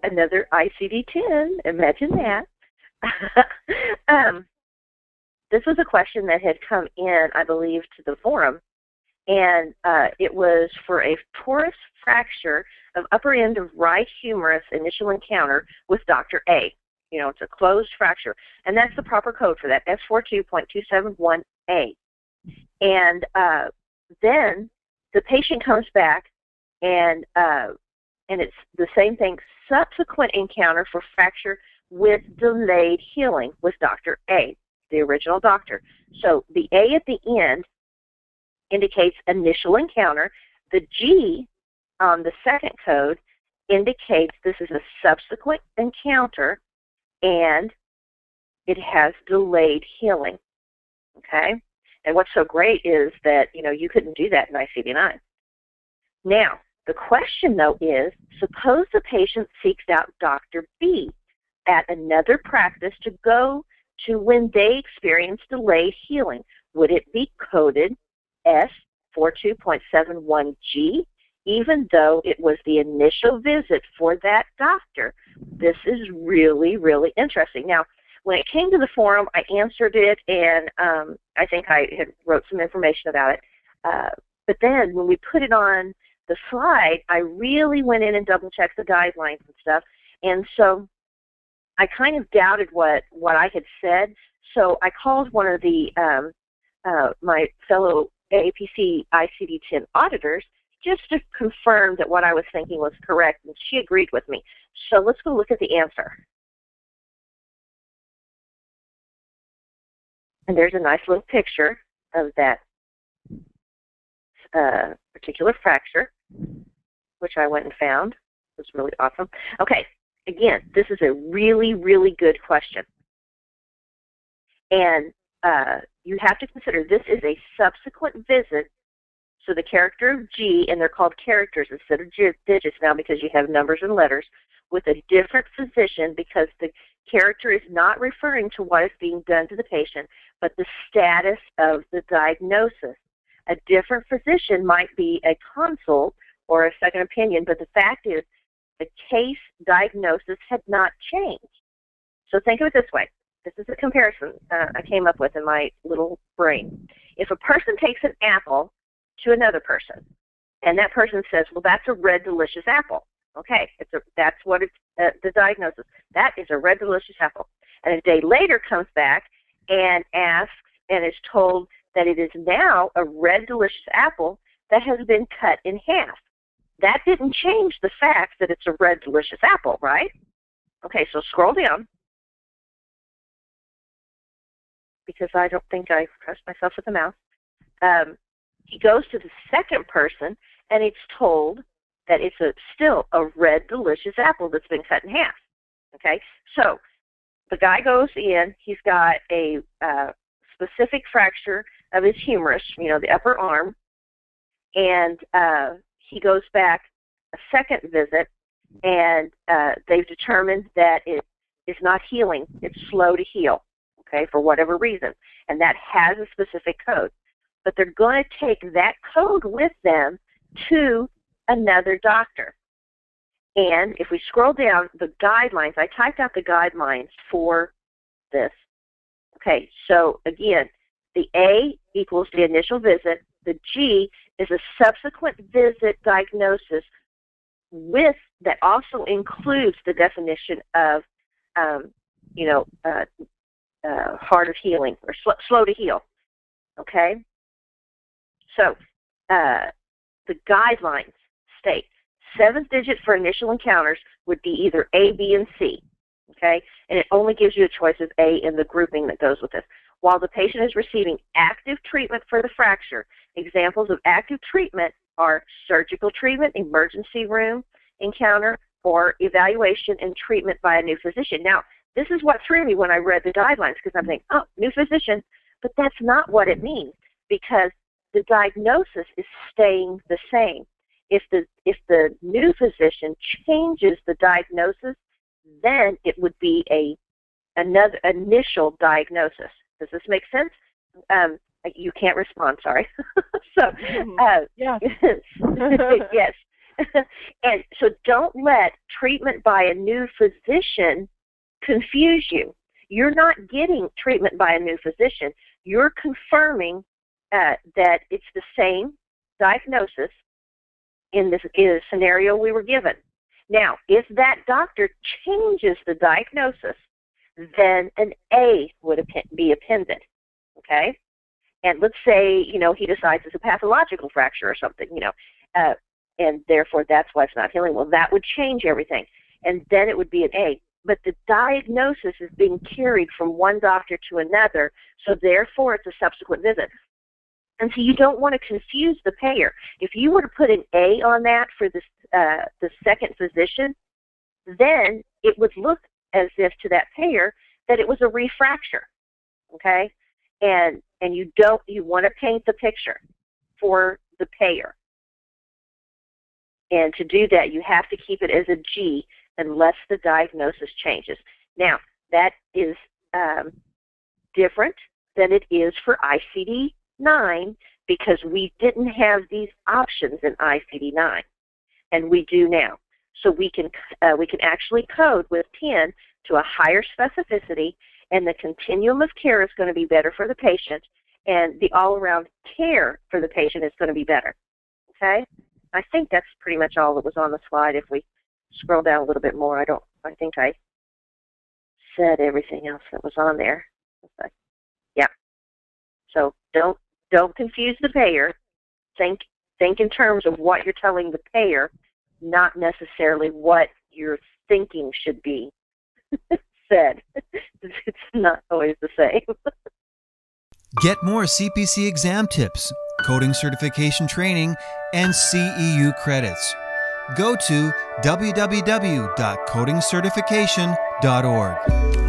another ICD-10. Imagine that. This was a question that had come in, I believe, to the forum, and it was for a Torus fracture of upper end of right humerus initial encounter with Dr. A. You know, it's a closed fracture, and that's the proper code for that, S42.271A. And then the patient comes back, and it's the same thing, subsequent encounter for fracture with delayed healing with Dr. A, the original doctor. So the A at the end indicates initial encounter. The G on the second code indicates this is a subsequent encounter, and it has delayed healing, okay? And what's so great is that, you know, you couldn't do that in ICD-9. Now, the question, though, is, suppose the patient seeks out Dr. B at another practice to go to when they experience delayed healing. Would it be coded S42.71G, even though it was the initial visit for that doctor? This is really, really interesting. Now, when it came to the forum, I answered it, and I think I had wrote some information about it. But then when we put it on the slide, I really went in and double-checked the guidelines and stuff. And so I kind of doubted what I had said. So I called one of the my fellow AAPC ICD-10 auditors just to confirm that what I was thinking was correct, and she agreed with me. So let's go look at the answer. And there's a nice little picture of that particular fracture, which I went and found. It was really awesome. Okay, again, this is a really, really good question. And you have to consider this is a subsequent visit. So the character of G, and they're called characters instead of digits now because you have numbers and letters, with a different physician, because the character is not referring to what is being done to the patient, but the status of the diagnosis. A different physician might be a consult or a second opinion, but the fact is the case diagnosis had not changed. So think of it this way. This is a comparison I came up with in my little brain. If a person takes an apple to another person, and that person says, well, that's a red, delicious apple. Okay, that's what it's the diagnosis. That is a red, delicious apple. And a day later comes back and asks and is told that it is now a red, delicious apple that has been cut in half. That didn't change the fact that it's a red, delicious apple, right? Okay, so scroll down, because I don't think I pressed myself with the mouse. He goes to the second person, and it's told that it's still a red, delicious apple that's been cut in half. Okay, so the guy goes in. He's got a specific fracture of his humerus, you know, the upper arm, and he goes back a second visit, and they've determined that it is not healing. It's slow to heal, okay, for whatever reason, and that has a specific code. But they're going to take that code with them to another doctor. And if we scroll down, the guidelines, I typed out the guidelines for this. Okay, so again, the A equals the initial visit. The G is a subsequent visit diagnosis with that also includes the definition of, hard of healing or slow to heal. Okay, so the guidelines state 7th digit for initial encounters would be either A, B, and C. Okay, and it only gives you a choice of A in the grouping that goes with this. While the patient is receiving active treatment for the fracture, examples of active treatment are surgical treatment, emergency room encounter, or evaluation and treatment by a new physician. Now, this is what threw me when I read the guidelines, because I'm thinking, oh, new physician, but that's not what it means, because the diagnosis is staying the same. If the new physician changes the diagnosis, then it would be another initial diagnosis. Does this make sense? You can't respond, sorry. Yeah. Yes. And so don't let treatment by a new physician confuse you. You're not getting treatment by a new physician. You're confirming that it's the same diagnosis in this scenario we were given. Now, if that doctor changes the diagnosis, then an A would be appended, okay? And let's say, he decides it's a pathological fracture or something, and therefore that's why it's not healing. Well, that would change everything, and then it would be an A. But the diagnosis is being carried from one doctor to another, so therefore it's a subsequent visit. And so you don't want to confuse the payer. If you were to put an A on that for this, the second physician, then it would look as if to that payer that it was a refracture, okay? And you want to paint the picture for the payer. And to do that, you have to keep it as a G unless the diagnosis changes. Now, that is different than it is for ICD-9 because we didn't have these options in ICD-9, and we do now. So we can actually code with 10 to a higher specificity, and the continuum of care is going to be better for the patient, and the all-around care for the patient is going to be better. Okay? I think that's pretty much all that was on the slide. If we scroll down a little bit more, I think I said everything else that was on there. Yeah. So don't confuse the payer. Think in terms of what you're telling the payer, not necessarily what you're thinking should be said. It's not always the same. Get more CPC exam tips, coding certification training, and CEU credits. Go to www.codingcertification.org.